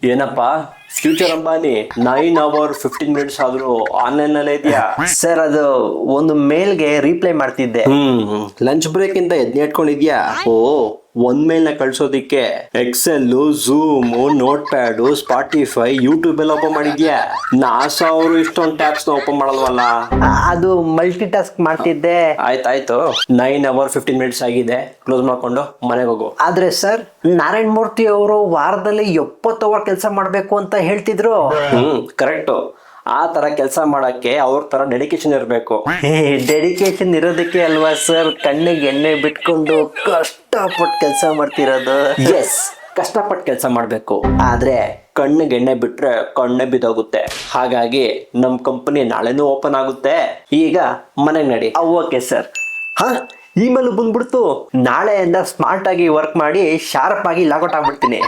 ಏನಪ್ಪಾ future Ambani 9 hours 15 minutes ಆದ್ರೂ online ಅಲ್ಲೇ ಇದೆಯಾ? ಸರ್ ಅದು ಒಂದು ಮೇಲ್ಗೆ ರಿಪ್ಲೈ ಮಾಡ್ತಿದ್ದೆ. ಲಂಚ್ ಬ್ರೇಕ್ ಇಂದ ಎದ್ನೆ ಇಟ್ಕೊಂಡಿದ್ಯಾ? ಓ, ಒಂದ್ ಮೇಲ್ನ ಕಳ್ಸೋದಿಕ್ಕೆ Excel, Zoom, Notepad, Spotify, YouTube ಎಲ್ಲ ಓಪನ್ ಮಾಡಿದ್ಯಾ? ನಾಸಾ ಅವರು ಇಷ್ಟೊಂದು ಟ್ಯಾಬ್ಸ್ ನ ಓಪನ್ ಮಾಡಲ್ವಲ್ಲ. ಅದು ಮಲ್ಟಿ ಟಾಸ್ಕ್ ಮಾಡ್ತಿದ್ದೆ. ಆಯ್ತಾಯ್ತು, 9 hours 15 minutes ಆಗಿದೆ, ಕ್ಲೋಸ್ ಮಾಡ್ಕೊಂಡು ಮನೆಗೆ ಹೋಗು. ಆದ್ರೆ ಸರ್, ನಾರಾಯಣ ಮೂರ್ತಿ ಅವರು ವಾರದಲ್ಲಿ 70 ಅವರ್ ಕೆಲಸ ಮಾಡ್ಬೇಕು ಅಂತ ಹೇಳ್ತಿದ್ರು. ಕರೆಕ್ಟ್. ಆ ತರ ಕೆಲಸ ಮಾಡಕ್ಕೆ ಅವ್ರ ತರ ಡೆಡಿಕೇಶನ್ ಇರಬೇಕು. ಡೆಡಿಕೇಶನ್ ಇರೋದಕ್ಕೆ ಅಲ್ವಾ ಸರ್ ಕಣ್ಣಿಗೆ ಎಣ್ಣೆ ಬಿಟ್ಕೊಂಡು ಕಷ್ಟಪಟ್ಟು ಕೆಲಸ ಮಾಡ್ತಿರೋದು. ಎಸ್, ಕಷ್ಟಪಟ್ಟು ಕೆಲಸ ಮಾಡಬೇಕು. ಆದ್ರೆ ಕಣ್ಣಿಗೆ ಎಣ್ಣೆ ಬಿಟ್ರೆ ಕಣ್ಣೆ ಬಿದ್ದೋಗುತ್ತೆ. ಹಾಗಾಗಿ ನಮ್ ಕಂಪನಿ ನಾಳೆನೂ ಓಪನ್ ಆಗುತ್ತೆ. ಈಗ ಮನೆಗೆ ನಡಿ. Okay sir. ಹಾ, ಇಮೇಲ್ ಬಂದ್ಬಿಡ್ತು. ನಾಳೆಯಿಂದ ಸ್ಮಾರ್ಟ್ ಆಗಿ ವರ್ಕ್ ಮಾಡಿ ಶಾರ್ಪ್ ಆಗಿ ಲಾಗೌಟ್ ಆಗ್ಬಿಡ್ತೀನಿ.